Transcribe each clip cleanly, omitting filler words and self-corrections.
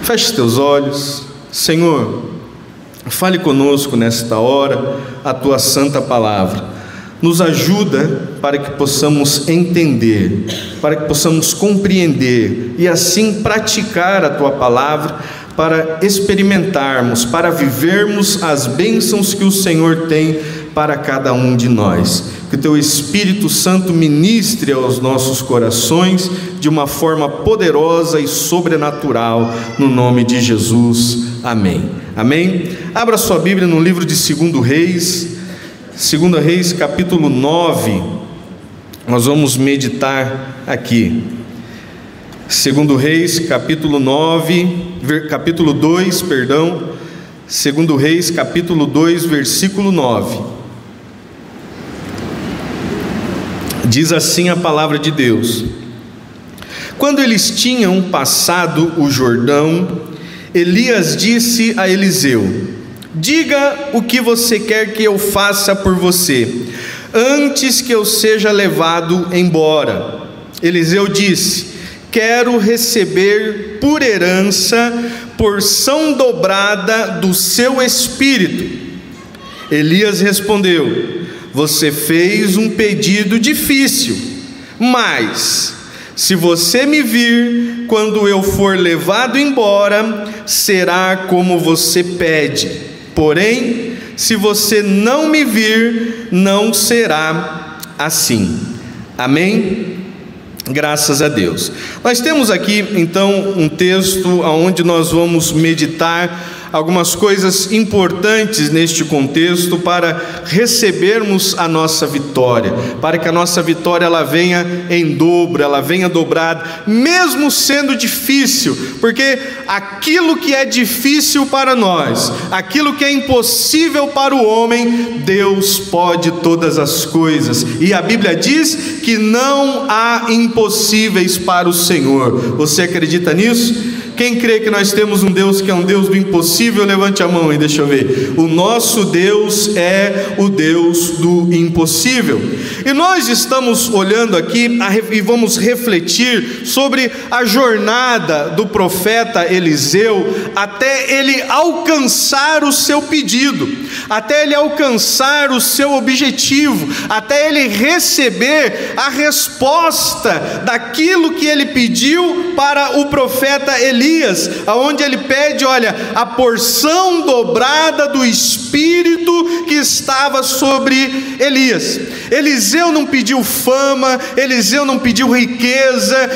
Feche os teus olhos. Senhor, fale conosco nesta hora a tua santa palavra. Nos ajuda para que possamos entender, para que possamos compreender e assim praticar a tua palavra, para experimentarmos, para vivermos as bênçãos que o Senhor tem para cada um de nós. Que o teu Espírito Santo ministre aos nossos corações de uma forma poderosa e sobrenatural, no nome de Jesus. Amém. Amém? Abra sua Bíblia no livro de 2 Reis, 2 Reis capítulo 9, nós vamos meditar aqui. 2 Reis capítulo 2, 2 Reis capítulo 2, versículo 9. Diz assim a palavra de Deus: Quando eles tinham passado o Jordão, Elias disse a Eliseu: Diga o que você quer que eu faça por você, antes que eu seja levado embora. Eliseu disse: Quero receber por herança porção dobrada do seu espírito. Elias respondeu: Você fez um pedido difícil, mas se você me vir quando eu for levado embora, será como você pede. Porém, se você não me vir, não será assim. Amém? Graças a Deus. Nós temos aqui então um texto onde nós vamos meditar algumas coisas importantes neste contexto para recebermos a nossa vitória, para que a nossa vitória ela venha em dobro, ela venha dobrada, mesmo sendo difícil, porque aquilo que é difícil para nós, aquilo que é impossível para o homem, Deus pode todas as coisas, e a Bíblia diz que não há impossíveis para o Senhor. Você acredita nisso? Quem crê que nós temos um Deus que é um Deus do impossível, levante a mão aí, deixa eu ver. O nosso Deus é o Deus do impossível. E nós estamos olhando aqui e vamos refletir sobre a jornada do profeta Eliseu até ele alcançar o seu pedido, até ele alcançar o seu objetivo, até ele receber a resposta daquilo que ele pediu para o profeta Elias, aonde ele pede, olha, a porção dobrada do Espírito que estava sobre Elias. Eliseu não pediu fama, Eliseu não pediu riqueza,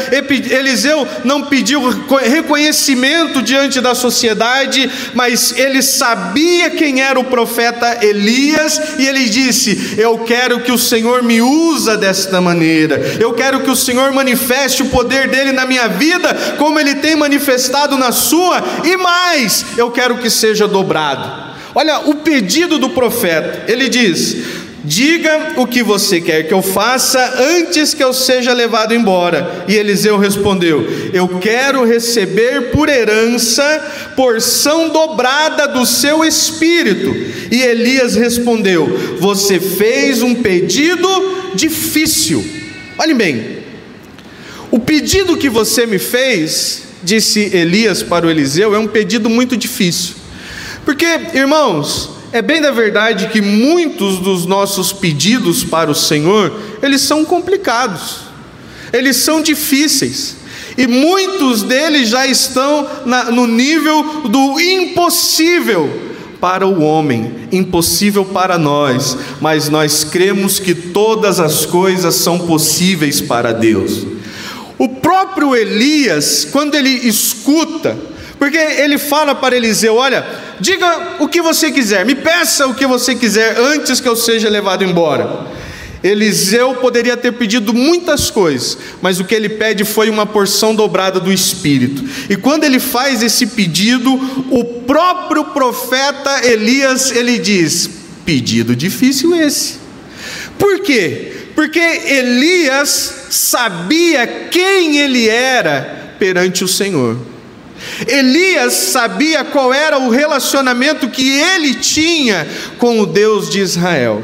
Eliseu não pediu reconhecimento diante da sociedade, mas ele sabia quem era o profeta Elias, e ele disse: eu quero que o Senhor me use desta maneira, eu quero que o Senhor manifeste o poder dele na minha vida, como ele tem manifestado na sua, e mais, eu quero que seja dobrado. Olha o pedido do profeta, ele diz: diga o que você quer que eu faça antes que eu seja levado embora. E Eliseu respondeu: eu quero receber por herança porção dobrada do seu espírito. E Elias respondeu: você fez um pedido difícil. Olhem bem, o pedido que você me fez, disse Elias para o Eliseu, é um pedido muito difícil. Porque, irmãos, é bem da verdade que muitos dos nossos pedidos para o Senhor, eles são complicados, eles são difíceis, e muitos deles já estão no nível do impossível para o homem, impossível para nós, mas nós cremos que todas as coisas são possíveis para Deus. O próprio Elias, quando ele escuta, porque ele fala para Eliseu: olha, diga o que você quiser, me peça o que você quiser antes que eu seja levado embora. Eliseu poderia ter pedido muitas coisas, mas o que ele pede foi uma porção dobrada do Espírito. E quando ele faz esse pedido, o próprio profeta Elias, ele diz: pedido difícil esse. Por quê? Porque Elias sabia quem ele era perante o Senhor. Elias sabia qual era o relacionamento que ele tinha com o Deus de Israel.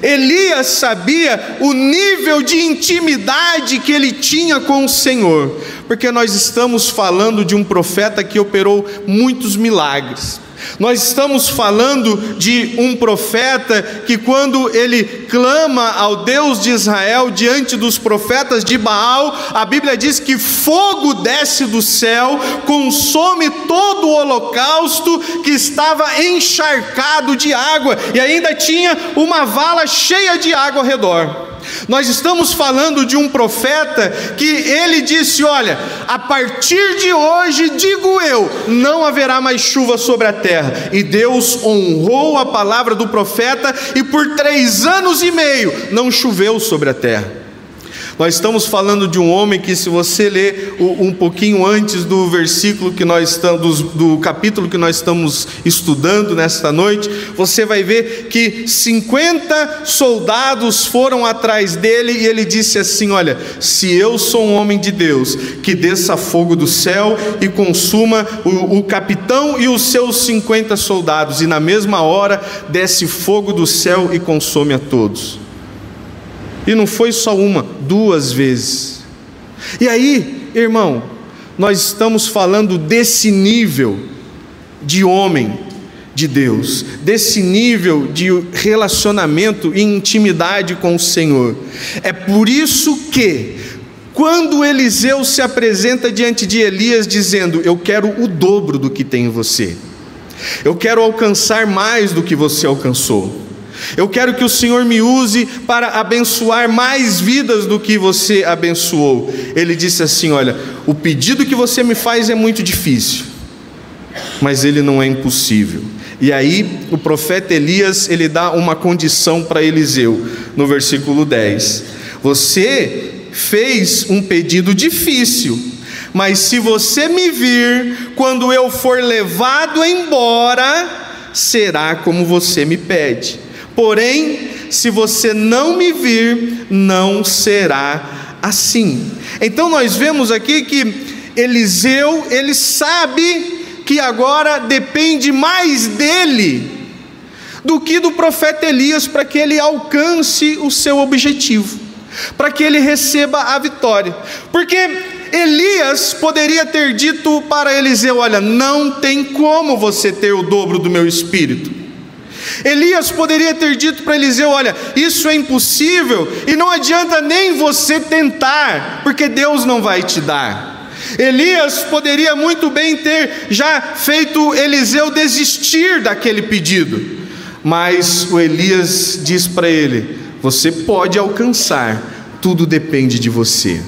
Elias sabia o nível de intimidade que ele tinha com o Senhor. Porque nós estamos falando de um profeta que operou muitos milagres. Nós estamos falando de um profeta que, quando ele clama ao Deus de Israel diante dos profetas de Baal, a Bíblia diz que fogo desce do céu, consome todo o holocausto que estava encharcado de água, e ainda tinha uma vala cheia de água ao redor. Nós estamos falando de um profeta que ele disse: olha, a partir de hoje, digo eu, não haverá mais chuva sobre a terra. E Deus honrou a palavra do profeta, e por 3 anos e meio não choveu sobre a terra. Nós estamos falando de um homem que, se você ler um pouquinho antes do versículo que nós estamos, do capítulo que nós estamos estudando nesta noite, você vai ver que 50 soldados foram atrás dele, e ele disse assim: olha, se eu sou um homem de Deus, que desça fogo do céu e consuma o capitão e os seus 50 soldados. E na mesma hora desce fogo do céu e consome a todos. E não foi só uma, 2 vezes. E aí, irmão, nós estamos falando desse nível de homem de Deus, desse nível de relacionamento e intimidade com o Senhor. É por isso que, quando Eliseu se apresenta diante de Elias dizendo: eu quero o dobro do que tem em você, eu quero alcançar mais do que você alcançou, eu quero que o Senhor me use para abençoar mais vidas do que você abençoou. Ele disse assim: olha, o pedido que você me faz é muito difícil, mas ele não é impossível. E aí o profeta Elias, ele dá uma condição para Eliseu, no versículo 10: você fez um pedido difícil, mas se você me vir quando eu for levado embora, será como você me pede. Porém, se você não me vir, não será assim. Então nós vemos aqui que Eliseu, ele sabe que agora depende mais dele do que do profeta Elias para que ele alcance o seu objetivo, para que ele receba a vitória. Porque Elias poderia ter dito para Eliseu: olha, não tem como você ter o dobro do meu espírito. Elias poderia ter dito para Eliseu: olha, isso é impossível e não adianta nem você tentar, porque Deus não vai te dar. Elias poderia muito bem ter já feito Eliseu desistir daquele pedido, mas o Elias diz para ele: você pode alcançar, tudo depende de você.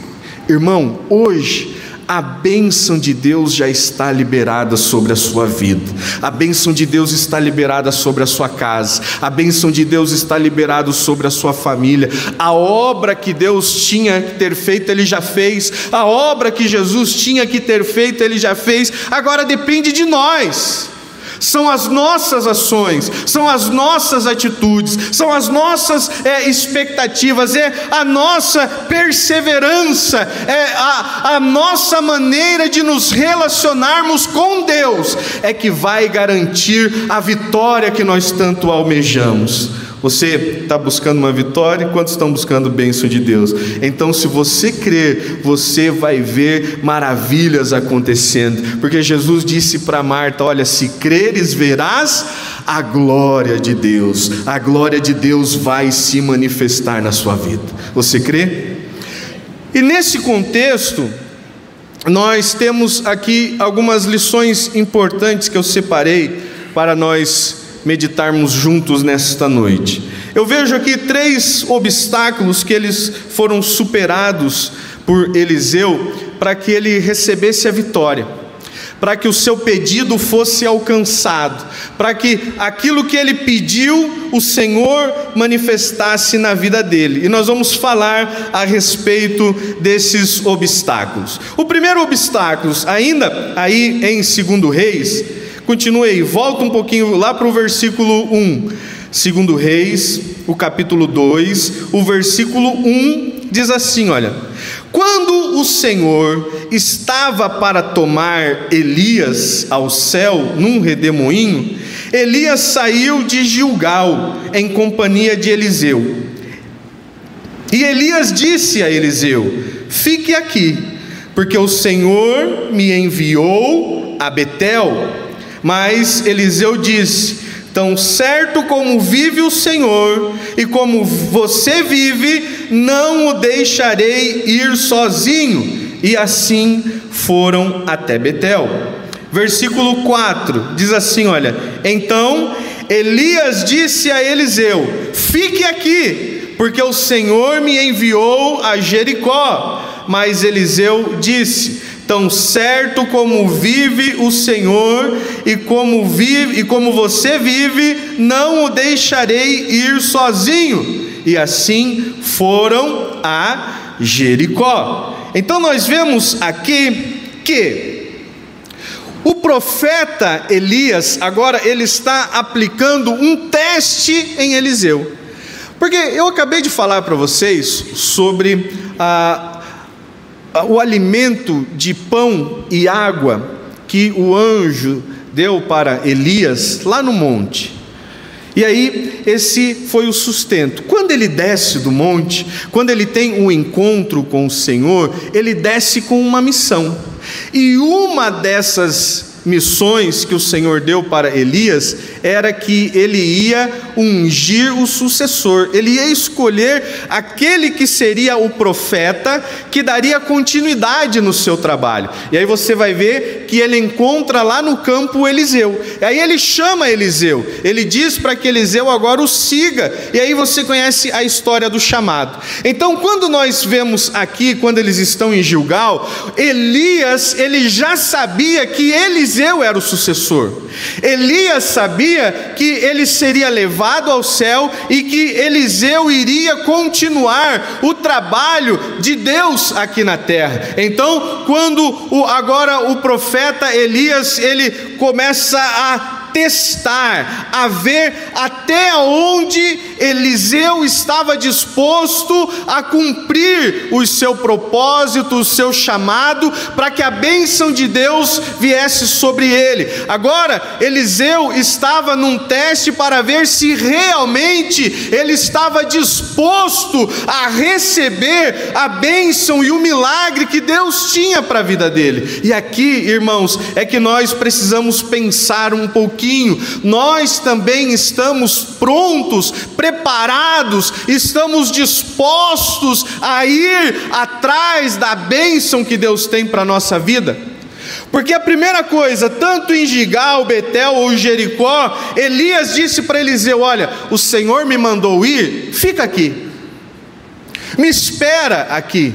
Irmão, hoje a bênção de Deus já está liberada sobre a sua vida, a bênção de Deus está liberada sobre a sua casa, a bênção de Deus está liberada sobre a sua família. A obra que Deus tinha que ter feito, Ele já fez. A obra que Jesus tinha que ter feito, Ele já fez. Agora depende de nós. São as nossas ações, são as nossas atitudes, são as nossas expectativas, é a nossa perseverança, é a nossa maneira de nos relacionarmos com Deus, é que vai garantir a vitória que nós tanto almejamos. Você está buscando uma vitória? Quantos estão buscando bênção de Deus? Então, se você crer, você vai ver maravilhas acontecendo, porque Jesus disse para Marta: olha, se creres, verás a glória de Deus. A glória de Deus vai se manifestar na sua vida. Você crê? E nesse contexto, nós temos aqui algumas lições importantes que eu separei para nós meditarmos juntos nesta noite. Eu vejo aqui 3 obstáculos que eles foram superados por Eliseu para que ele recebesse a vitória, para que o seu pedido fosse alcançado, para que aquilo que ele pediu, o Senhor manifestasse na vida dele. E nós vamos falar a respeito desses obstáculos. O primeiro obstáculo, ainda aí em 2 Reis, continue aí, volta um pouquinho lá para o versículo 1. 2 Reis, o capítulo 2, o versículo 1 diz assim: olha, quando o Senhor estava para tomar Elias ao céu num redemoinho, Elias saiu de Gilgal em companhia de Eliseu. E Elias disse a Eliseu: fique aqui, porque o Senhor me enviou a Betel. Mas Eliseu disse: tão certo como vive o Senhor e como você vive, não o deixarei ir sozinho. E assim foram até Betel. Versículo 4 diz assim, olha: então Elias disse a Eliseu: fique aqui, porque o Senhor me enviou a Jericó. Mas Eliseu disse: tão certo como vive o Senhor e como você vive, não o deixarei ir sozinho. E assim foram a Jericó. Então nós vemos aqui que o profeta Elias, agora ele está aplicando um teste em Eliseu. Porque eu acabei de falar para vocês sobre o alimento de pão e água que o anjo deu para Elias lá no monte. E aí, esse foi o sustento. Quando ele desce do monte, quando ele tem um encontro com o Senhor, ele desce com uma missão. E uma dessas missões que o Senhor deu para Elias era que ele ia ungir o sucessor, ele ia escolher aquele que seria o profeta que daria continuidade no seu trabalho. E aí você vai ver que ele encontra lá no campo Eliseu, e aí ele chama Eliseu, ele diz para que Eliseu agora o siga, e aí você conhece a história do chamado. Então quando nós vemos aqui, quando eles estão em Gilgal, Elias, ele já sabia que Eliseu era o sucessor. Elias sabia que ele seria levado ao céu e que Eliseu iria continuar o trabalho de Deus aqui na terra. Então, quando agora o profeta Elias, ele começa a testar, a ver até onde Eliseu estava disposto a cumprir o seu propósito, o seu chamado, para que a bênção de Deus viesse sobre ele. Agora, Eliseu estava num teste para ver se realmente ele estava disposto a receber a bênção e o milagre que Deus tinha para a vida dele. E aqui, irmãos, é que nós precisamos pensar um pouquinho. Nós também estamos prontos, preparados, estamos dispostos a ir atrás da bênção que Deus tem para a nossa vida? Porque a primeira coisa, tanto em Gilgal, Betel ou Jericó, Elias disse para Eliseu: olha, o Senhor me mandou ir, fica aqui, me espera aqui,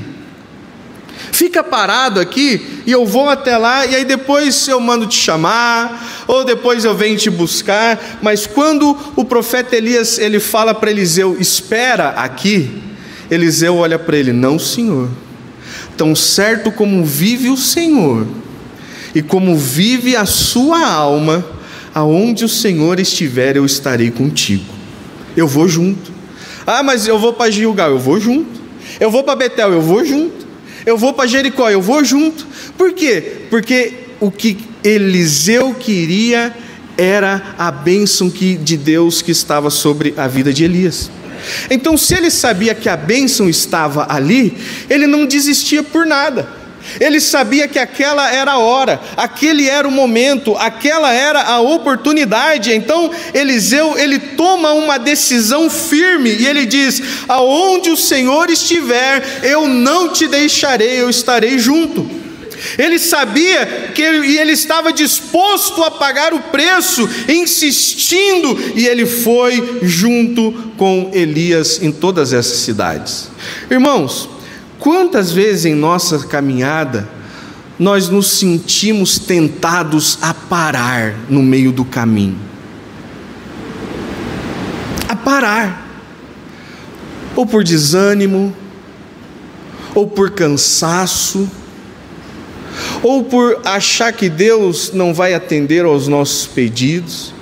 fica parado aqui e eu vou até lá, e aí depois eu mando te chamar, ou depois eu venho te buscar. Mas quando o profeta Elias, ele fala para Eliseu: espera aqui, Eliseu olha para ele: não, Senhor, tão certo como vive o Senhor e como vive a sua alma, aonde o Senhor estiver, eu estarei contigo. Eu vou junto. Ah, mas eu vou para Gilgal, eu vou junto. Eu vou para Betel, eu vou junto. Eu vou para Jericó, eu vou junto. Por quê? Porque o que Eliseu queria era a bênção de Deus que estava sobre a vida de Elias. Então, se ele sabia que a bênção estava ali, ele não desistia por nada. Ele sabia que aquela era a hora, aquele era o momento, aquela era a oportunidade. Então Eliseu, ele toma uma decisão firme e ele diz: aonde o Senhor estiver, eu não te deixarei, eu estarei junto. Ele sabia que ele estava disposto a pagar o preço, insistindo, e ele foi junto com Elias em todas essas cidades. Irmãos, quantas vezes em nossa caminhada nós nos sentimos tentados a parar no meio do caminho? A parar, ou por desânimo, ou por cansaço, ou por achar que Deus não vai atender aos nossos pedidos.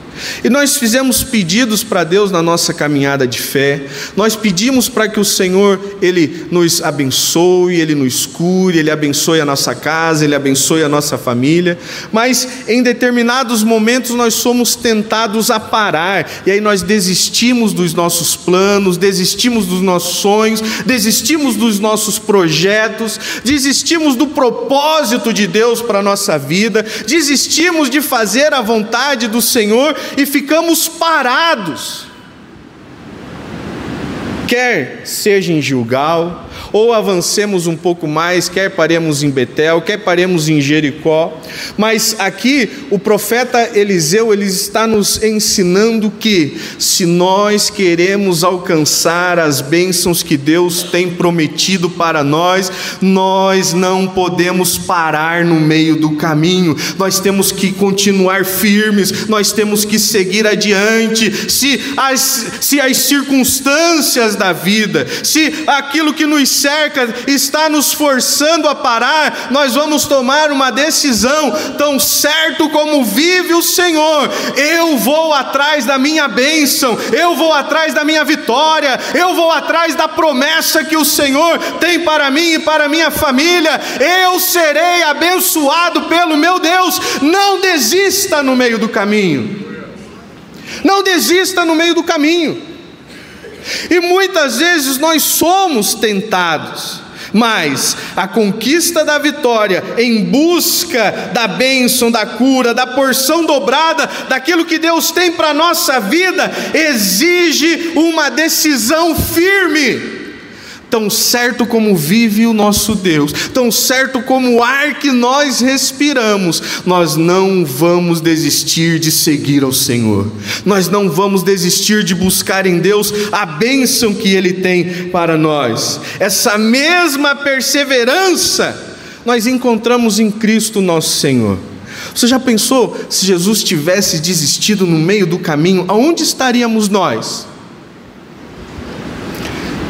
E nós fizemos pedidos para Deus na nossa caminhada de fé. Nós pedimos para que o Senhor, Ele nos abençoe, Ele nos cure, Ele abençoe a nossa casa, Ele abençoe a nossa família. Mas em determinados momentos nós somos tentados a parar. E aí nós desistimos dos nossos planos, desistimos dos nossos sonhos, desistimos dos nossos projetos, desistimos do propósito de Deus para a nossa vida, desistimos de fazer a vontade do Senhor e ficamos parados, quer seja em Gilgal, ou avancemos um pouco mais, quer paremos em Betel, quer paremos em Jericó. Mas aqui o profeta Eliseu, ele está nos ensinando que se nós queremos alcançar as bênçãos que Deus tem prometido para nós, nós não podemos parar no meio do caminho, nós temos que continuar firmes, nós temos que seguir adiante. Se as circunstâncias da vida, se aquilo que nos cerca está nos forçando a parar, nós vamos tomar uma decisão. Tão certo como vive o Senhor, eu vou atrás da minha bênção, eu vou atrás da minha vitória, eu vou atrás da promessa que o Senhor tem para mim e para a minha família. Eu serei abençoado pelo meu Deus. Não desista no meio do caminho, não desista no meio do caminho. E muitas vezes nós somos tentados, mas a conquista da vitória, em busca da bênção, da cura, da porção dobrada, daquilo que Deus tem para a nossa vida, exige uma decisão firme. Tão certo como vive o nosso Deus, tão certo como o ar que nós respiramos, nós não vamos desistir de seguir ao Senhor, nós não vamos desistir de buscar em Deus a bênção que Ele tem para nós. Essa mesma perseverança nós encontramos em Cristo nosso Senhor. Você já pensou se Jesus tivesse desistido no meio do caminho, aonde estaríamos nós?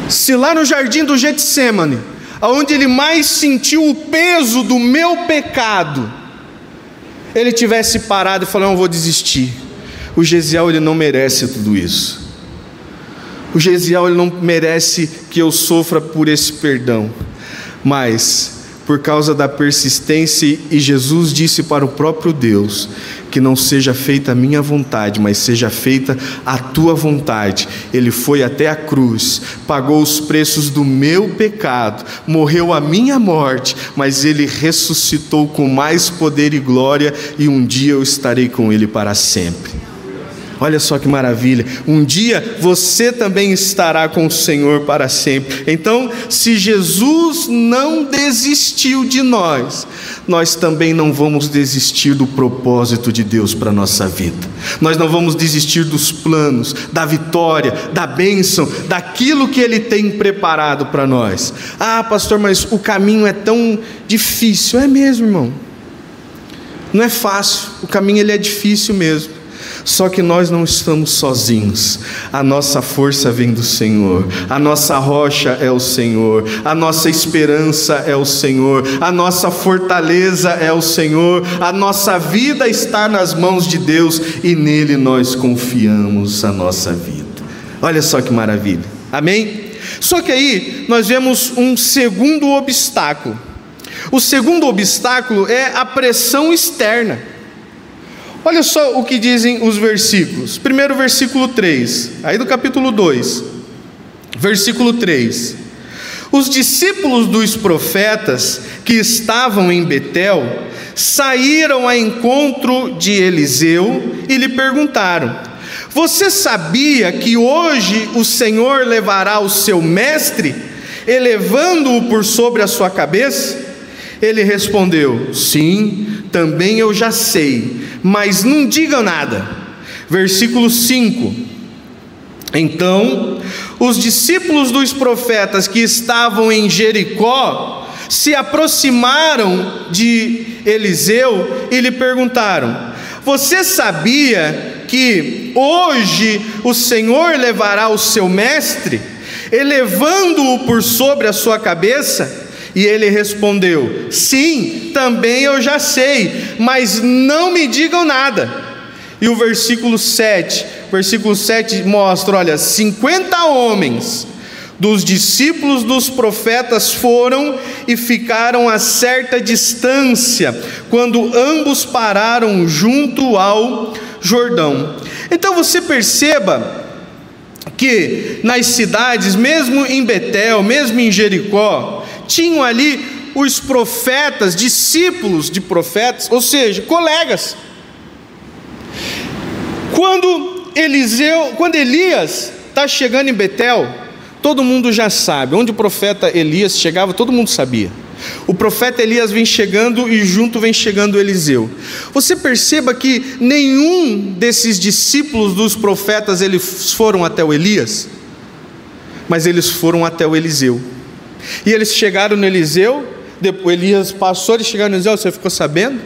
Se lá no jardim do Getsêmani, onde ele mais sentiu o peso do meu pecado, ele tivesse parado e falado: não, vou desistir. O Gesiel, ele não merece tudo isso. O Gesiel, ele não merece que eu sofra por esse perdão. Mas por causa da persistência, e Jesus disse para o próprio Deus: que não seja feita a minha vontade, mas seja feita a tua vontade. Ele foi até a cruz, pagou os preços do meu pecado, morreu a minha morte, mas ele ressuscitou com mais poder e glória, e um dia eu estarei com ele para sempre. Olha só que maravilha, um dia você também estará com o Senhor para sempre. Então, se Jesus não desistiu de nós, nós também não vamos desistir do propósito de Deus para a nossa vida. Nós não vamos desistir dos planos, da vitória, da bênção, daquilo que Ele tem preparado para nós. Ah, pastor, mas o caminho é tão difícil. É mesmo, irmão, não é fácil, o caminho ele é difícil mesmo. Só que nós não estamos sozinhos, a nossa força vem do Senhor, a nossa rocha é o Senhor, a nossa esperança é o Senhor, a nossa fortaleza é o Senhor, a nossa vida está nas mãos de Deus, e nele nós confiamos a nossa vida. Olha só que maravilha, amém? Só que aí nós vemos um segundo obstáculo. O segundo obstáculo é a pressão externa. Olha só o que dizem os versículos. Primeiro versículo 3, aí do capítulo 2, versículo 3. Os discípulos dos profetas que estavam em Betel saíram a encontro de Eliseu e lhe perguntaram: você sabia que hoje o Senhor levará o seu mestre, elevando-o por sobre a sua cabeça? Ele respondeu: sim, também eu já sei, mas não digam nada. Versículo 5. Então os discípulos dos profetas que estavam em Jericó se aproximaram de Eliseu e lhe perguntaram: você sabia que hoje o Senhor levará o seu mestre, elevando-o por sobre a sua cabeça? E ele respondeu: sim, também eu já sei, mas não me digam nada. E o versículo 7 mostra, olha, 50 homens dos discípulos dos profetas foram e ficaram a certa distância, quando ambos pararam junto ao Jordão. Então você perceba que nas cidades, mesmo em Betel, mesmo em Jericó, tinham ali os profetas, discípulos de profetas, ou seja, colegas. Quando Elias está chegando em Betel, todo mundo já sabe. Onde o profeta Elias chegava, todo mundo sabia. O profeta Elias vem chegando e junto vem chegando Eliseu. Você perceba que nenhum desses discípulos dos profetas eles foram até o Elias, mas eles foram até o Eliseu. E eles chegaram no Eliseu, depois Elias passou, eles chegaram no Eliseu. Você ficou sabendo?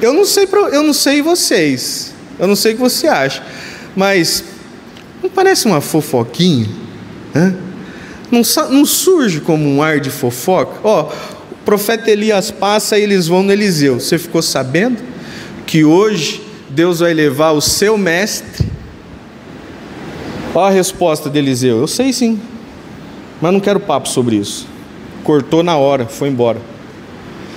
Eu não sei vocês, eu não sei o que você acha, mas não parece uma fofoquinha? Não surge como um ar de fofoca? O profeta Elias passa e eles vão no Eliseu. Você ficou sabendo que hoje Deus vai levar o seu mestre? Olha a resposta de Eliseu: eu sei sim, mas não quero papo sobre isso. Cortou na hora, foi embora.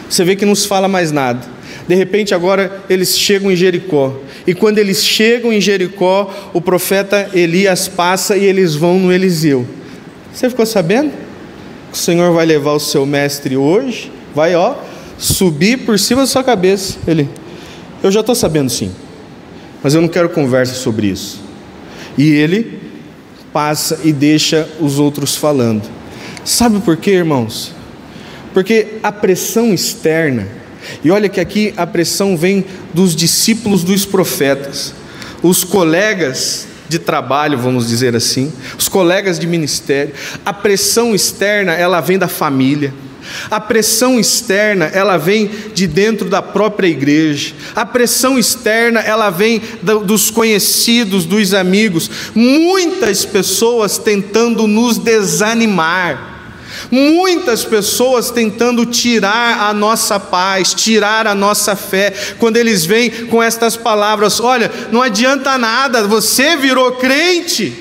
Você vê que não se fala mais nada. De repente agora eles chegam em Jericó, e quando eles chegam em Jericó, o profeta Elias passa e eles vão no Eliseu. Você ficou sabendo que o Senhor vai levar o seu mestre hoje? Vai subir por cima da sua cabeça. Eu já estou sabendo sim, mas eu não quero conversa sobre isso. E ele passa e deixa os outros falando. Sabe por quê, irmãos? Porque a pressão externa, e olha que aqui a pressão vem dos discípulos dos profetas, os colegas de trabalho, vamos dizer assim, os colegas de ministério. A pressão externa, ela vem da família. A pressão externa, ela vem de dentro da própria igreja. A pressão externa, ela vem dos conhecidos, dos amigos. Muitas pessoas tentando nos desanimar. Muitas pessoas tentando tirar a nossa paz, tirar a nossa fé, quando eles vêm com estas palavras: olha, não adianta nada, você virou crente,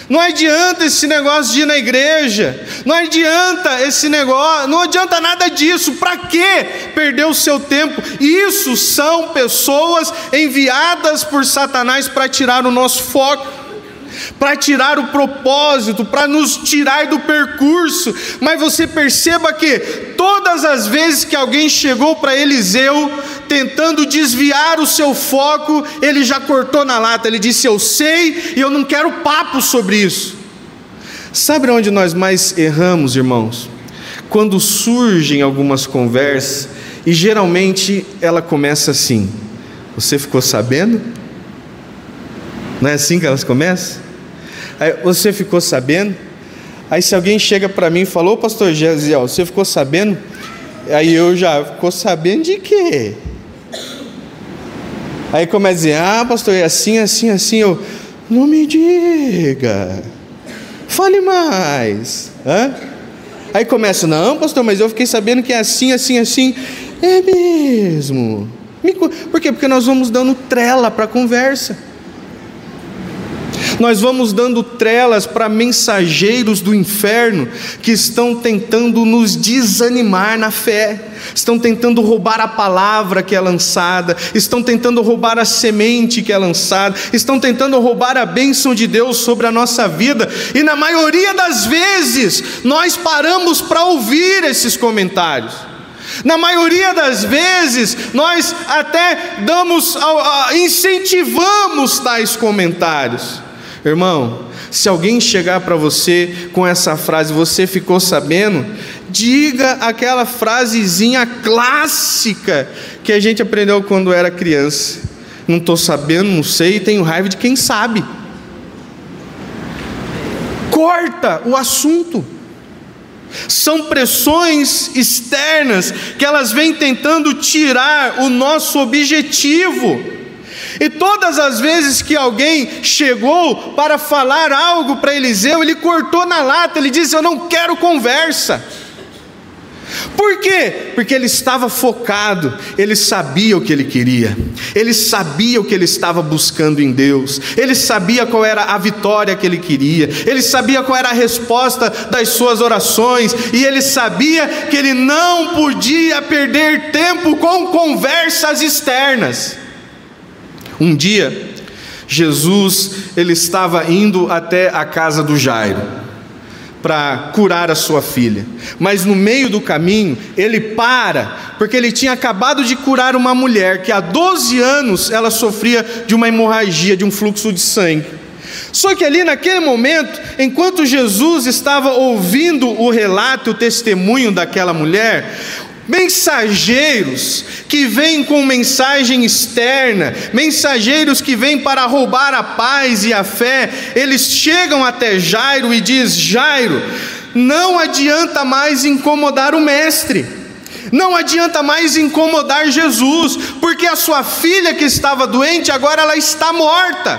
não adianta esse negócio de ir na igreja, não adianta esse negócio, não adianta nada disso, para que perder o seu tempo? Isso são pessoas enviadas por Satanás para tirar o nosso foco, para tirar o propósito, para nos tirar do percurso. Mas você perceba que todas as vezes que alguém chegou para Eliseu tentando desviar o seu foco, ele já cortou na lata. Ele disse: eu sei e eu não quero papo sobre isso. Sabe onde nós mais erramos, irmãos? Quando surgem algumas conversas, e geralmente ela começa assim: você ficou sabendo? Não é assim que elas começam? Aí, você ficou sabendo? Aí se alguém chega para mim e falou: ô pastor Gesiel, você ficou sabendo? Aí eu já: ficou sabendo de quê? Aí começa a dizer: ah pastor, é assim, assim, assim. Eu: não me diga, fale mais. Aí começa: não pastor, mas eu fiquei sabendo que é assim, assim, assim. É mesmo? Por quê? Porque nós vamos dando trela para a conversa. Nós vamos dando trelas para mensageiros do inferno que estão tentando nos desanimar na fé, estão tentando roubar a palavra que é lançada, estão tentando roubar a semente que é lançada, estão tentando roubar a bênção de Deus sobre a nossa vida. E na maioria das vezes nós paramos para ouvir esses comentários. Na maioria das vezes nós até incentivamos tais comentários. Irmão, se alguém chegar para você com essa frase: você ficou sabendo? Diga aquela frasezinha clássica que a gente aprendeu quando era criança: não estou sabendo, não sei, tenho raiva de quem sabe. Corta o assunto. São pressões externas que elas vêm tentando tirar o nosso objetivo. E todas as vezes que alguém chegou para falar algo para Eliseu, ele cortou na lata, ele disse: eu não quero conversa. Por quê? Porque ele estava focado, ele sabia o que ele queria, ele sabia o que ele estava buscando em Deus, ele sabia qual era a vitória que ele queria, ele sabia qual era a resposta das suas orações, e ele sabia que ele não podia perder tempo com conversas externas. Um dia, Jesus, ele estava indo até a casa do Jairo para curar a sua filha, mas no meio do caminho ele para, porque ele tinha acabado de curar uma mulher que há 12 anos ela sofria de uma hemorragia, de um fluxo de sangue. Só que ali naquele momento, enquanto Jesus estava ouvindo o relato, o testemunho daquela mulher, mensageiros que vêm com mensagem externa, mensageiros que vêm para roubar a paz e a fé, eles chegam até Jairo e diz: Jairo, não adianta mais incomodar o mestre, não adianta mais incomodar Jesus, porque a sua filha que estava doente, agora ela está morta,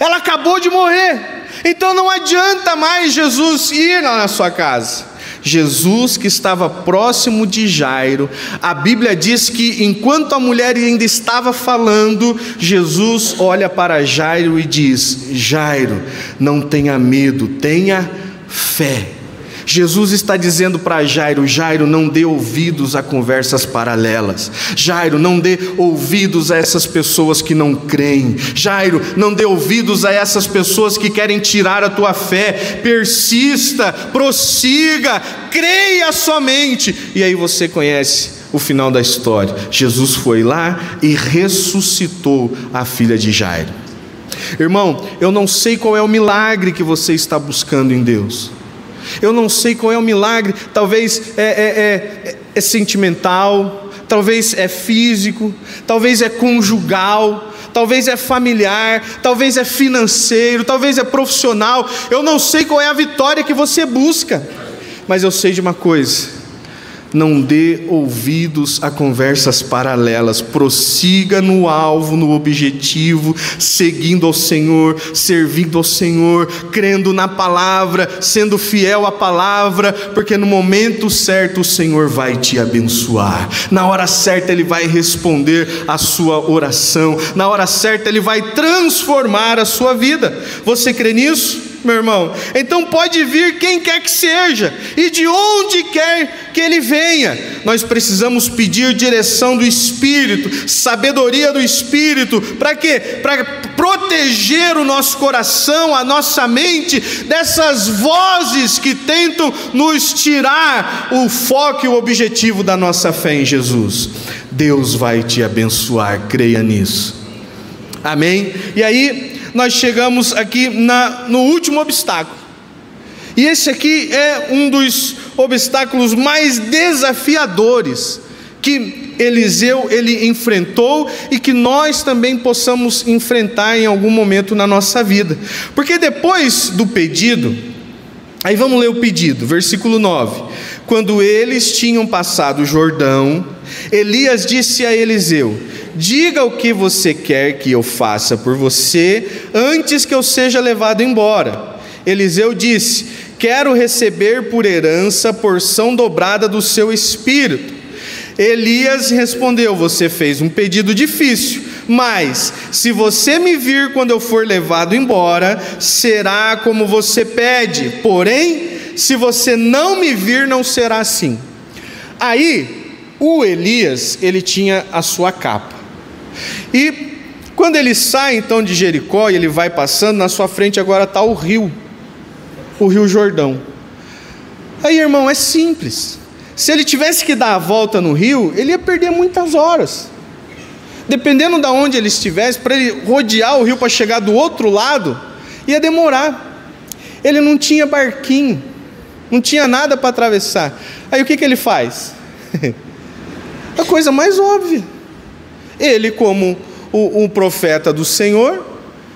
ela acabou de morrer, então não adianta mais Jesus ir lá na sua casa. Jesus, que estava próximo de Jairo, a Bíblia diz que enquanto a mulher ainda estava falando, Jesus olha para Jairo e diz: Jairo, não tenha medo, tenha fé. Jesus está dizendo para Jairo: Jairo, não dê ouvidos a conversas paralelas. Jairo, não dê ouvidos a essas pessoas que não creem. Jairo, não dê ouvidos a essas pessoas que querem tirar a tua fé. Persista, prossiga, creia somente. E aí você conhece o final da história. Jesus foi lá e ressuscitou a filha de Jairo. Irmão, eu não sei qual é o milagre que você está buscando em Deus. Eu não sei qual é o milagre, talvez é sentimental, talvez é físico, talvez é conjugal, talvez é familiar, talvez é financeiro, talvez é profissional. Eu não sei qual é a vitória que você busca, mas eu sei de uma coisa: não dê ouvidos a conversas paralelas, prossiga no alvo, no objetivo, seguindo ao Senhor, servindo ao Senhor, crendo na palavra, sendo fiel à palavra, porque no momento certo o Senhor vai te abençoar, na hora certa Ele vai responder a sua oração, na hora certa Ele vai transformar a sua vida. Você crê nisso, meu irmão? Então pode vir quem quer que seja e de onde quer que ele venha, nós precisamos pedir direção do Espírito, sabedoria do Espírito. Para quê? Para proteger o nosso coração, a nossa mente dessas vozes que tentam nos tirar o foco e o objetivo da nossa fé em Jesus. Deus vai te abençoar, creia nisso. Amém? E aí nós chegamos aqui no último obstáculo. E esse aqui é um dos obstáculos mais desafiadores que Eliseu ele enfrentou e que nós também possamos enfrentar em algum momento na nossa vida. Porque depois do pedido, aí vamos ler o pedido, versículo 9. Quando eles tinham passado o Jordão, Elias disse a Eliseu: diga o que você quer que eu faça por você antes que eu seja levado embora. Eliseu disse: quero receber por herança porção dobrada do seu espírito. Elias respondeu: você fez um pedido difícil, mas se você me vir quando eu for levado embora, será como você pede, porém, se você não me vir, não será assim. Aí, o Elias, ele tinha a sua capa, e quando ele sai então de Jericó, e ele vai passando, na sua frente agora está o rio Jordão. Aí, irmão, é simples. Se ele tivesse que dar a volta no rio, ele ia perder muitas horas. Dependendo de onde ele estivesse, para ele rodear o rio para chegar do outro lado, ia demorar. Ele não tinha barquinho, não tinha nada para atravessar. Aí o que ele faz? A coisa mais óbvia. Ele, como um profeta do Senhor,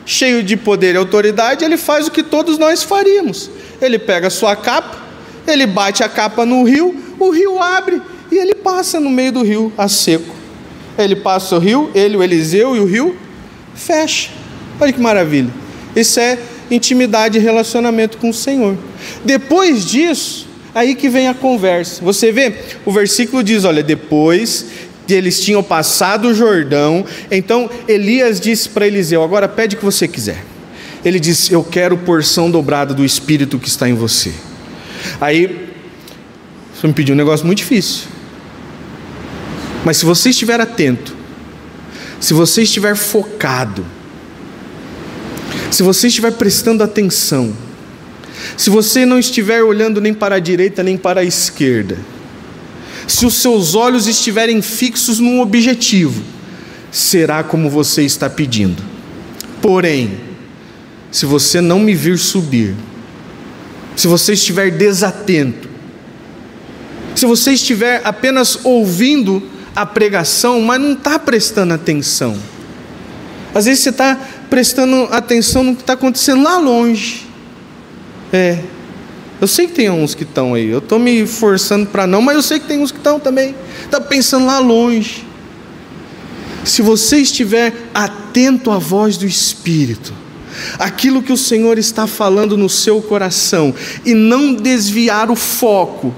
cheio de poder e autoridade, ele faz o que todos nós faríamos. Ele pega a sua capa, ele bate a capa no rio, o rio abre e ele passa no meio do rio a seco. Ele passa o rio, ele, o Eliseu, e o rio fecha. Olha que maravilha. Isso é intimidade e relacionamento com o Senhor. Depois disso, Aí que vem a conversa. Você vê, o versículo diz, olha, depois que eles tinham passado o Jordão, então Elias disse para Eliseu, agora pede o que você quiser. Ele disse, eu quero porção dobrada do Espírito que está em você. Aí, você me pediu um negócio muito difícil. Mas se você estiver atento, se você estiver focado, se você estiver prestando atenção, se você não estiver olhando nem para a direita nem para a esquerda, se os seus olhos estiverem fixos num objetivo, será como você está pedindo. Porém, se você não me vir subir, se você estiver desatento, se você estiver apenas ouvindo a pregação, mas não está prestando atenção, às vezes você está prestando atenção no que está acontecendo lá longe. Eu sei que tem uns que estão aí, eu estou me forçando para não, mas eu sei que tem uns que estão também, está pensando lá longe. Se você estiver atento à voz do Espírito, aquilo que o Senhor está falando no seu coração, e não desviar o foco,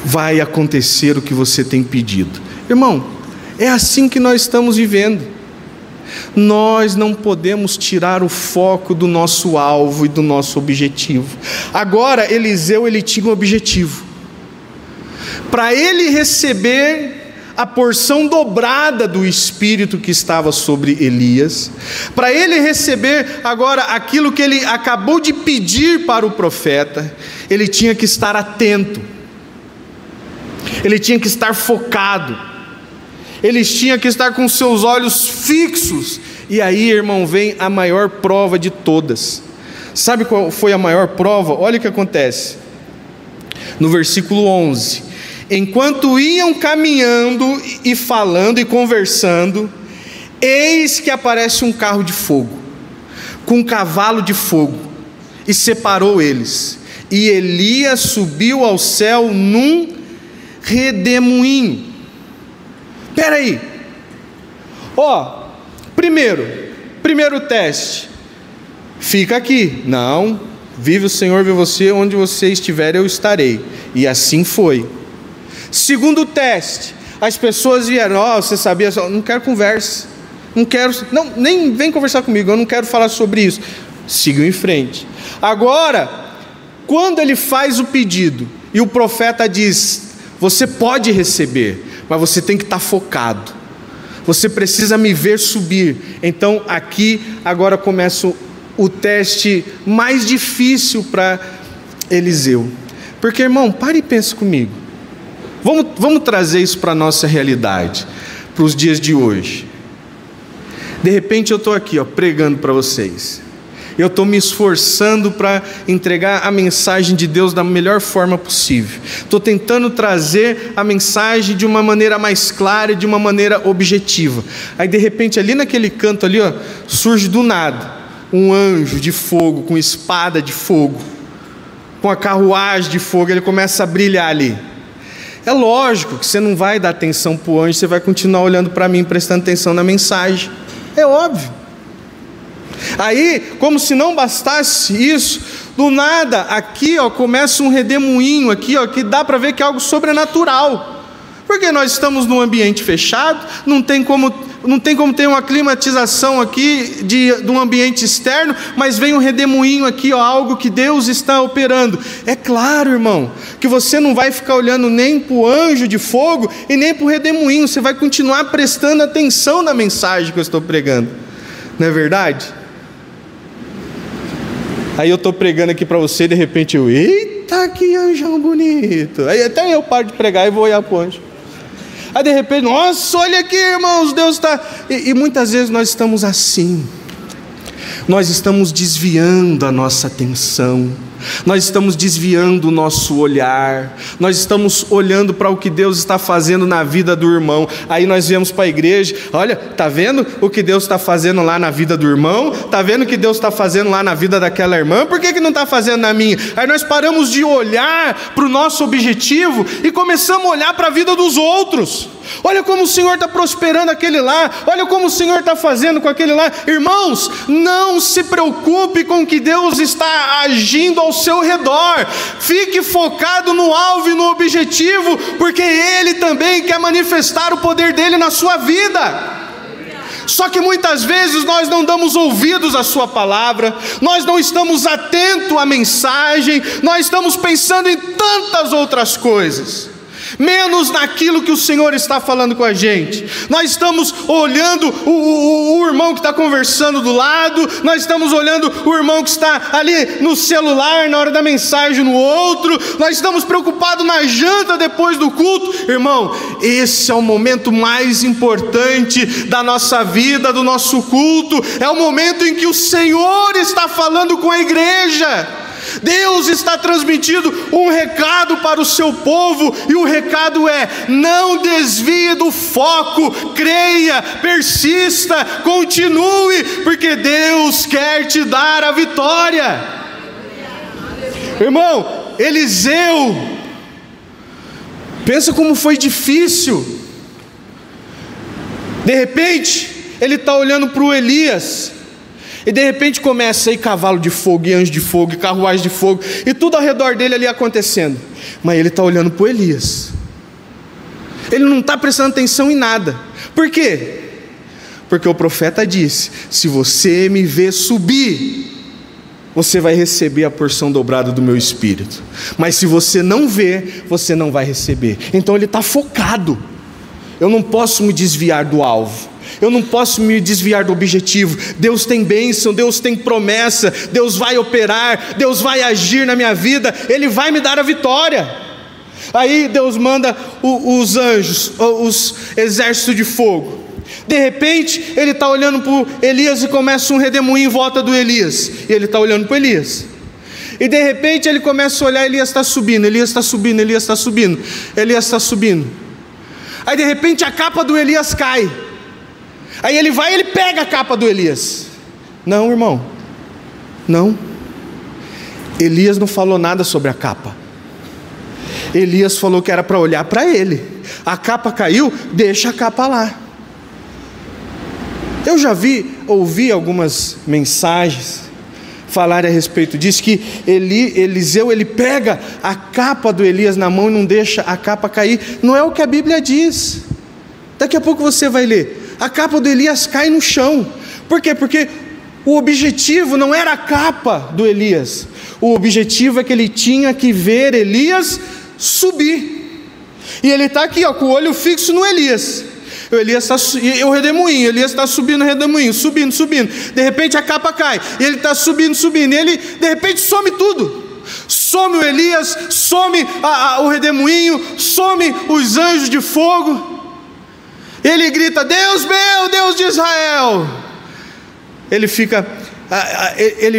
vai acontecer o que você tem pedido. Irmão, é assim que nós estamos vivendo. Nós não podemos tirar o foco do nosso alvo e do nosso objetivo. Agora Eliseu, ele tinha um objetivo. Para ele receber a porção dobrada do Espírito que estava sobre Elias, para ele receber agora aquilo que ele acabou de pedir para o profeta, ele tinha que estar atento, ele tinha que estar focado, ele tinha que estar com seus olhos fixos. E aí, irmão, vem a maior prova de todas. Sabe qual foi a maior prova? Olha o que acontece no versículo 11: enquanto iam caminhando e falando e conversando, eis que aparece um carro de fogo, com um cavalo de fogo, e separou eles. E Elias subiu ao céu num redemoinho. Espera aí, primeiro teste, fica aqui, não, vive o Senhor, vive você, onde você estiver eu estarei, e assim foi. Segundo teste, as pessoas vieram, você sabia, não quero conversa, nem vem conversar comigo, eu não quero falar sobre isso, seguiu em frente. Agora, quando ele faz o pedido, e o profeta diz, você pode receber, mas você tem que estar focado, você precisa me ver subir. Então aqui agora começa o teste mais difícil para Eliseu, porque irmão, pare e pense comigo, vamos trazer isso para a nossa realidade, para os dias de hoje. De repente eu estou aqui pregando para vocês, eu estou me esforçando para entregar a mensagem de Deus da melhor forma possível, estou tentando trazer a mensagem de uma maneira mais clara e de uma maneira objetiva. Aí de repente ali naquele canto ali, surge do nada um anjo de fogo, com espada de fogo, com a carruagem de fogo, ele começa a brilhar ali. É lógico que você não vai dar atenção para o anjo, você vai continuar olhando para mim, prestando atenção na mensagem, é óbvio. Aí, como se não bastasse isso, do nada, aqui começa um redemoinho aqui, que dá para ver que é algo sobrenatural, porque nós estamos num ambiente fechado, não tem como ter uma climatização aqui de um ambiente externo, mas vem um redemoinho aqui, algo que Deus está operando. É claro, irmão, que você não vai ficar olhando nem para o anjo de fogo e nem para o redemoinho, você vai continuar prestando atenção na mensagem que eu estou pregando, não é verdade? Aí eu estou pregando aqui para você, de repente eita, que anjão bonito. Aí até eu paro de pregar e vou olhar para o anjo. Aí de repente, nossa, olha aqui, irmãos, Deus está... E muitas vezes nós estamos assim, nós estamos desviando a nossa atenção, nós estamos desviando o nosso olhar, nós estamos olhando para o que Deus está fazendo na vida do irmão. Aí nós viemos para a igreja, olha, está vendo o que Deus está fazendo lá na vida do irmão? Está vendo o que Deus está fazendo lá na vida daquela irmã? Por que não está fazendo na minha? Aí nós paramos de olhar para o nosso objetivo e começamos a olhar para a vida dos outros. Olha como o Senhor está prosperando aquele lá. Olha como o Senhor está fazendo com aquele lá. Irmãos, não se preocupe com o que Deus está agindo ao seu redor. Fique focado no alvo e no objetivo, porque Ele também quer manifestar o poder dEle na sua vida. Só que muitas vezes nós não damos ouvidos à sua palavra, nós não estamos atentos à mensagem, nós estamos pensando em tantas outras coisas, menos naquilo que o Senhor está falando com a gente. Nós estamos olhando o irmão que está conversando do lado, nós estamos olhando o irmão que está ali no celular na hora da mensagem no outro, nós estamos preocupados na janta depois do culto. Irmão, esse é o momento mais importante da nossa vida, do nosso culto. É o momento em que o Senhor está falando com a igreja. Deus está transmitindo um recado para o seu povo, e o recado é: não desvie do foco, creia, persista, continue, porque Deus quer te dar a vitória. Irmão, Eliseu, pensa como foi difícil. De repente, ele está olhando para o Elias, e de repente começa a ir cavalo de fogo, e anjo de fogo, e carruagem de fogo, e tudo ao redor dele ali acontecendo. Mas ele está olhando para o Elias. Ele não está prestando atenção em nada. Por quê? Porque o profeta disse: se você me ver subir, você vai receber a porção dobrada do meu espírito. Mas se você não ver, você não vai receber. Então ele está focado. Eu não posso me desviar do alvo, eu não posso me desviar do objetivo. Deus tem bênção, Deus tem promessa, Deus vai operar, Deus vai agir na minha vida, Ele vai me dar a vitória. Aí Deus manda os anjos, os exércitos de fogo. De repente ele está olhando para Elias e começa um redemoinho em volta do Elias, e ele está olhando para Elias. E de repente ele começa a olhar, Elias está subindo, Elias está subindo, Elias está subindo, Elias está subindo. Aí de repente a capa do Elias cai. Aí ele vai e ele pega a capa do Elias. Não, irmão, não. Elias não falou nada sobre a capa. Elias falou que era para olhar para ele. A capa caiu, deixa a capa lá. Eu já ouvi algumas mensagens falar a respeito disso, que Eliseu, ele pega a capa do Elias na mão e não deixa a capa cair. Não é o que a Bíblia diz. Daqui a pouco você vai ler. A capa do Elias cai no chão. Por quê? Porque o objetivo não era a capa do Elias. O objetivo é que ele tinha que ver Elias subir. E ele está aqui, ó, com o olho fixo no Elias. O Elias está, e o redemoinho, Elias está subindo o redemoinho, subindo. De repente a capa cai, e ele está subindo, e ele, de repente, some tudo. Some o Elias, some o redemoinho, some os anjos de fogo. Ele grita: Deus meu, Deus de Israel. Ele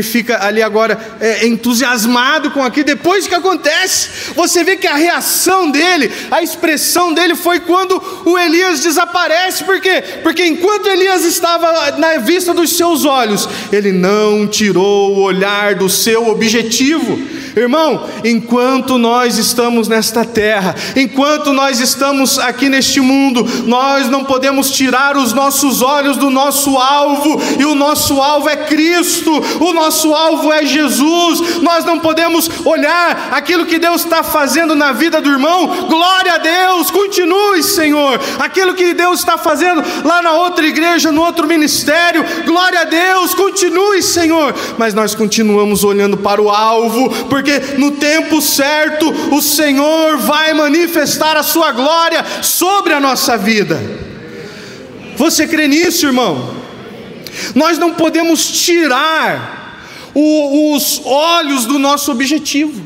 fica ali agora entusiasmado com aquilo. Depois que acontece, você vê que a reação dele, a expressão dele foi quando o Elias desaparece. Por quê? Porque enquanto Elias estava na vista dos seus olhos, ele não tirou o olhar do seu objetivo. Irmão, enquanto nós estamos nesta terra, enquanto nós estamos aqui neste mundo, nós não podemos tirar os nossos olhos do nosso alvo, e o nosso alvo é Cristo, o nosso alvo é Jesus. Nós não podemos olhar aquilo que Deus está fazendo na vida do irmão. Glória a Deus, continue, Senhor. Aquilo que Deus está fazendo lá na outra igreja, no outro ministério, glória a Deus, continue, Senhor. Mas nós continuamos olhando para o alvo, porque no tempo certo o Senhor vai manifestar a sua glória sobre a nossa vida. Você crê nisso, irmão? Nós não podemos tirar os olhos do nosso objetivo.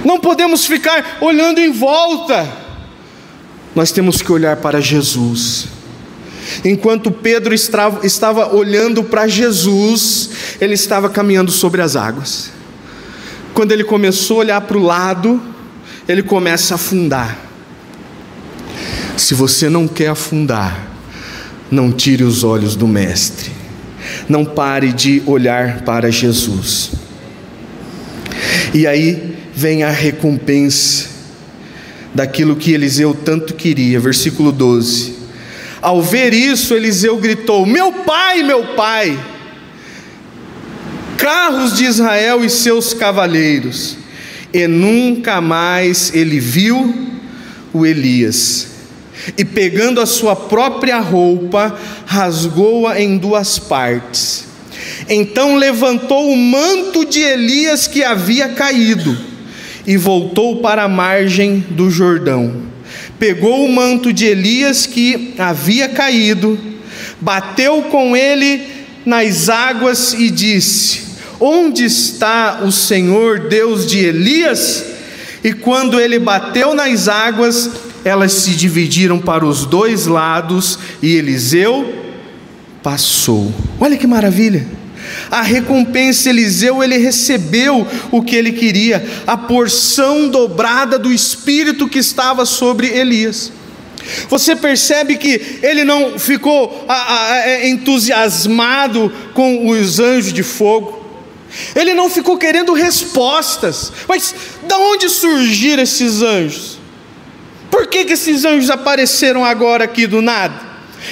Não podemos ficar olhando em volta. Nós temos que olhar para Jesus. Enquanto Pedro estava olhando para Jesus, ele estava caminhando sobre as águas. Quando ele começou a olhar para o lado, ele começa a afundar. Se você não quer afundar, não tire os olhos do Mestre. Não pare de olhar para Jesus. E aí vem a recompensa daquilo que Eliseu tanto queria. Versículo 12. Ao ver isso, Eliseu gritou: meu pai, carros de Israel e seus cavaleiros. E nunca mais ele viu o Elias. E pegando a sua própria roupa, rasgou-a em duas partes. Então levantou o manto de Elias que havia caído e voltou para a margem do Jordão. Pegou o manto de Elias que havia caído, bateu com ele nas águas e disse: onde está o Senhor Deus de Elias? E quando ele bateu nas águas, elas se dividiram para os dois lados e Eliseu passou. Olha que maravilha! A recompensa, Eliseu, ele recebeu o que ele queria, a porção dobrada do Espírito que estava sobre Elias. Você percebe que ele não ficou entusiasmado com os anjos de fogo, ele não ficou querendo respostas. Mas de onde surgiram esses anjos? Por que esses anjos apareceram agora aqui do nada?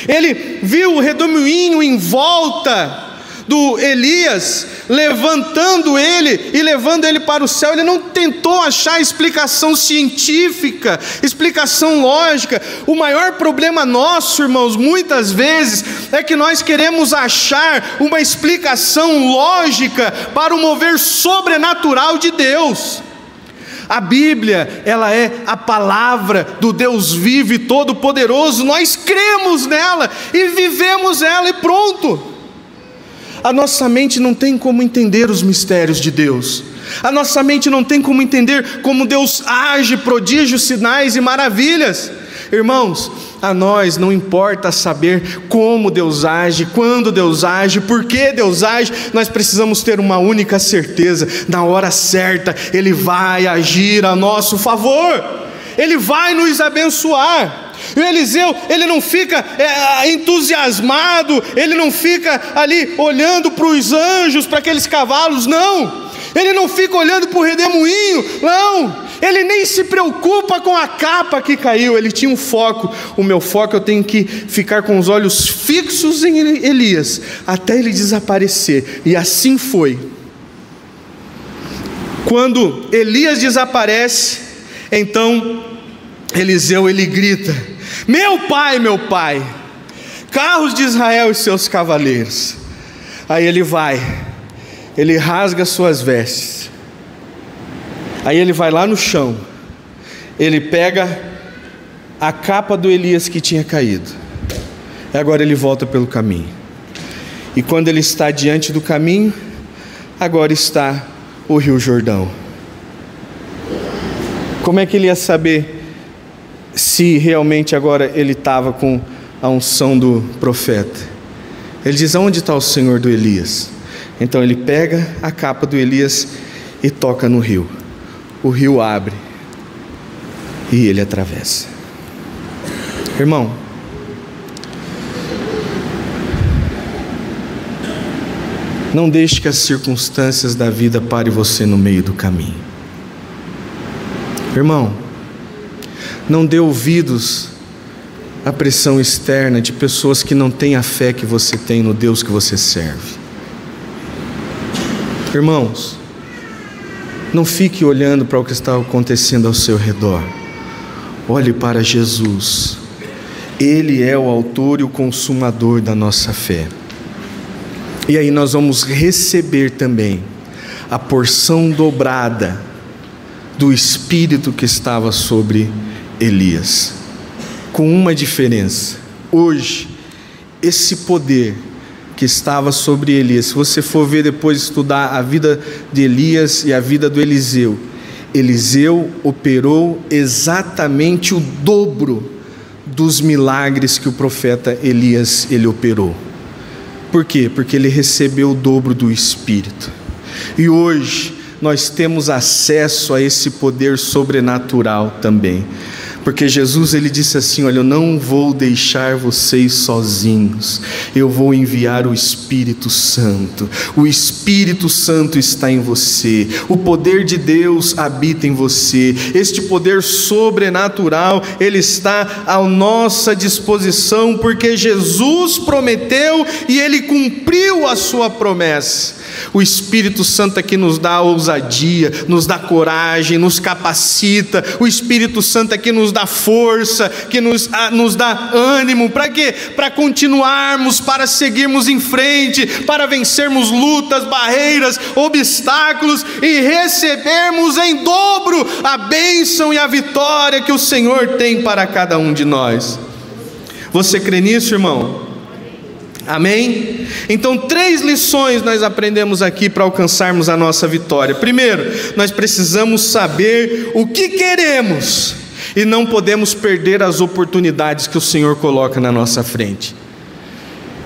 Ele viu o redemoinho em volta do Elias, levantando ele e levando ele para o céu. Ele não tentou achar explicação científica, explicação lógica. O maior problema nosso, irmãos, muitas vezes é que nós queremos achar uma explicação lógica para o mover sobrenatural de Deus. A Bíblia, ela é a palavra do Deus vivo e todo-poderoso. Nós cremos nela e vivemos ela e pronto. A nossa mente não tem como entender os mistérios de Deus. A nossa mente não tem como entender como Deus age, prodígios, sinais e maravilhas. Irmãos, a nós não importa saber como Deus age, quando Deus age, por que Deus age. Nós precisamos ter uma única certeza: na hora certa Ele vai agir a nosso favor, Ele vai nos abençoar. E o Eliseu, ele não fica entusiasmado, ele não fica ali olhando para os anjos, para aqueles cavalos, não. Ele não fica olhando para o redemoinho, não. Ele nem se preocupa com a capa que caiu. Ele tinha um foco: o meu foco, eu tenho que ficar com os olhos fixos em Elias, até ele desaparecer. E assim foi. Quando Elias desaparece, então Eliseu, ele grita: meu pai, carros de Israel e seus cavaleiros. Aí ele vai, ele rasga suas vestes, aí ele vai lá no chão, ele pega a capa do Elias que tinha caído, e agora ele volta pelo caminho. E quando ele está diante do caminho, agora está o Rio Jordão. Como é que ele ia saber se realmente agora ele estava com a unção do profeta? Ele diz: aonde está o Senhor do Elias? Então ele pega a capa do Elias e toca no rio. O rio abre e ele atravessa. Irmão, não deixe que as circunstâncias da vida parem você no meio do caminho. Irmão, não dê ouvidos à pressão externa de pessoas que não têm a fé que você tem no Deus que você serve. Irmãos, não fique olhando para o que está acontecendo ao seu redor. Olhe para Jesus. Ele é o autor e o consumador da nossa fé. E aí nós vamos receber também a porção dobrada do Espírito que estava sobre Elias, com uma diferença: hoje, esse poder que estava sobre Elias, se você for ver depois, estudar a vida de Elias e a vida do Eliseu, Eliseu operou exatamente o dobro dos milagres que o profeta Elias ele operou. Por quê? Porque ele recebeu o dobro do Espírito. E hoje nós temos acesso a esse poder sobrenatural também. Porque Jesus, ele disse assim: olha, eu não vou deixar vocês sozinhos, eu vou enviar o Espírito Santo. O Espírito Santo está em você, o poder de Deus habita em você. Este poder sobrenatural, ele está à nossa disposição, porque Jesus prometeu e ele cumpriu a sua promessa. O Espírito Santo é que nos dá ousadia, nos dá coragem, nos capacita. O Espírito Santo é que nos dá força, que nos dá ânimo. Para quê? Para continuarmos, para seguirmos em frente, para vencermos lutas, barreiras, obstáculos e recebermos em dobro a bênção e a vitória que o Senhor tem para cada um de nós. Você crê nisso, irmão? Amém? Então 3 lições nós aprendemos aqui para alcançarmos a nossa vitória. Primeiro, nós precisamos saber o que queremos e não podemos perder as oportunidades que o Senhor coloca na nossa frente.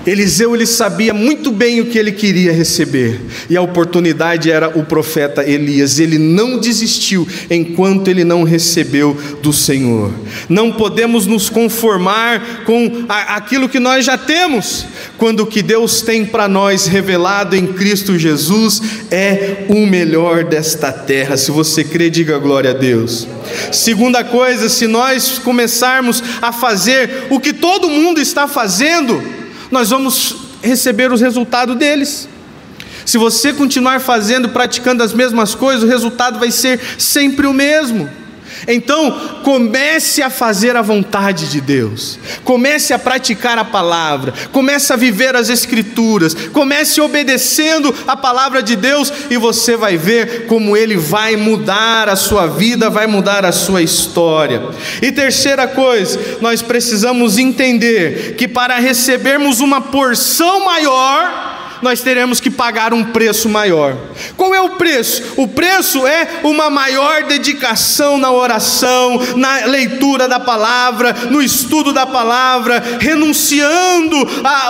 Eliseu, ele sabia muito bem o que ele queria receber, e a oportunidade era o profeta Elias. Ele não desistiu enquanto ele não recebeu do Senhor. Não podemos nos conformar com aquilo que nós já temos, quando o que Deus tem para nós revelado em Cristo Jesus é o melhor desta terra. Se você crê, diga glória a Deus. Segunda coisa, se nós começarmos a fazer o que todo mundo está fazendo, nós vamos receber os resultados deles. Se você continuar fazendo, praticando as mesmas coisas, o resultado vai ser sempre o mesmo. Então, comece a fazer a vontade de Deus, comece a praticar a palavra, comece a viver as Escrituras, comece obedecendo a palavra de Deus, e você vai ver como Ele vai mudar a sua vida, vai mudar a sua história. E terceira coisa, nós precisamos entender que para recebermos uma porção maior, nós teremos que pagar um preço maior. Qual é o preço? O preço é uma maior dedicação na oração, na leitura da palavra, no estudo da palavra, renunciando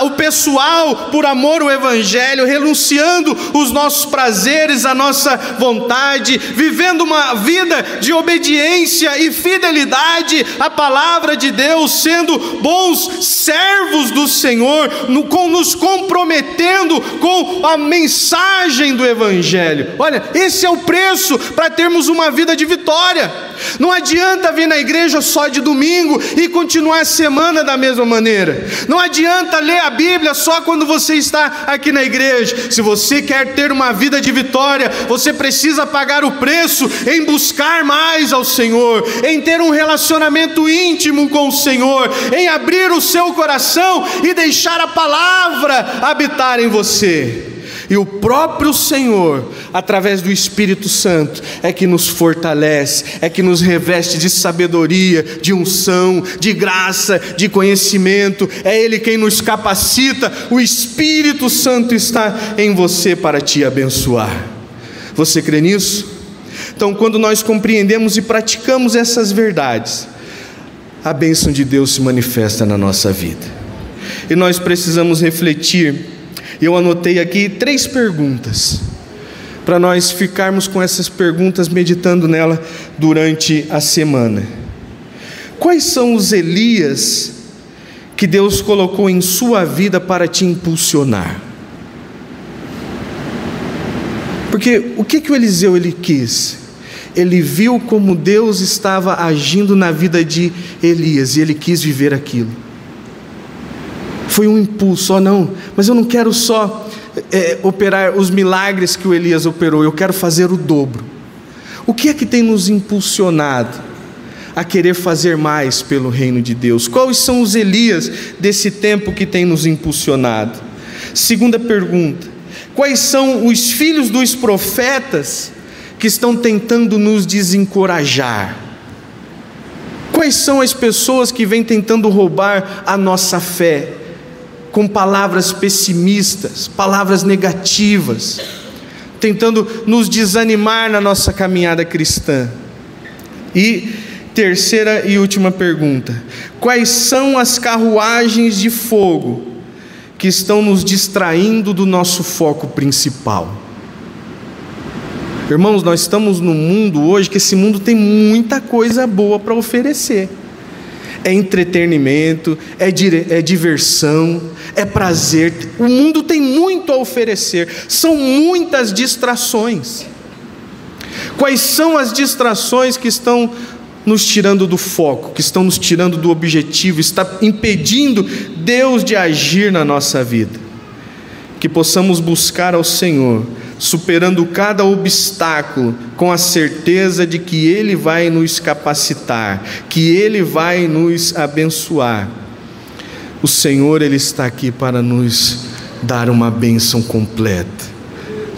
o pessoal por amor ao Evangelho, renunciando os nossos prazeres, a nossa vontade, vivendo uma vida de obediência e fidelidade à palavra de Deus, sendo bons servos do Senhor, nos comprometendo com a mensagem do Evangelho. Olha, esse é o preço para termos uma vida de vitória. Não adianta vir na igreja só de domingo e continuar a semana da mesma maneira. Não adianta ler a Bíblia só quando você está aqui na igreja. Se você quer ter uma vida de vitória, você precisa pagar o preço em buscar mais ao Senhor, em ter um relacionamento íntimo com o Senhor, em abrir o seu coração e deixar a palavra habitar em você. E o próprio Senhor, através do Espírito Santo, é que nos fortalece, é que nos reveste de sabedoria, de unção, de graça, de conhecimento. É Ele quem nos capacita. O Espírito Santo está em você para te abençoar. Você crê nisso? Então, quando nós compreendemos e praticamos essas verdades, a bênção de Deus se manifesta na nossa vida. E nós precisamos refletir. Eu anotei aqui 3 perguntas, para nós ficarmos com essas perguntas, meditando nela durante a semana. Quais são os Elias que Deus colocou em sua vida para te impulsionar? Porque o que o Eliseu ele quis? Ele viu como Deus estava agindo na vida de Elias, e ele quis viver aquilo. Foi um impulso, não, mas eu não quero só operar os milagres que o Elias operou, eu quero fazer o dobro. O que é que tem nos impulsionado a querer fazer mais pelo reino de Deus? Quais são os Elias desse tempo que tem nos impulsionado? Segunda pergunta: quais são os filhos dos profetas que estão tentando nos desencorajar? Quais são as pessoas que vêm tentando roubar a nossa fé, com palavras pessimistas, palavras negativas, tentando nos desanimar na nossa caminhada cristã? E terceira e última pergunta: quais são as carruagens de fogo que estão nos distraindo do nosso foco principal? Irmãos, nós estamos num mundo hoje que esse mundo tem muita coisa boa para oferecer. é entretenimento, é diversão, é prazer. O mundo tem muito a oferecer, são muitas distrações. Quais são as distrações que estão nos tirando do foco, que estão nos tirando do objetivo, está impedindo Deus de agir na nossa vida? Que possamos buscar ao Senhor, superando cada obstáculo, com a certeza de que Ele vai nos capacitar, que Ele vai nos abençoar. O Senhor, Ele está aqui para nos dar uma bênção completa,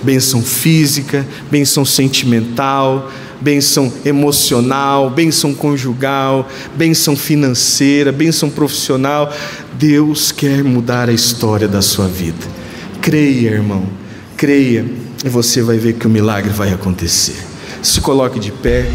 bênção física, bênção sentimental, bênção emocional, bênção conjugal, bênção financeira, bênção profissional. Deus quer mudar a história da sua vida. Creia, irmão, creia, e você vai ver que o milagre vai acontecer. Se coloque de pé.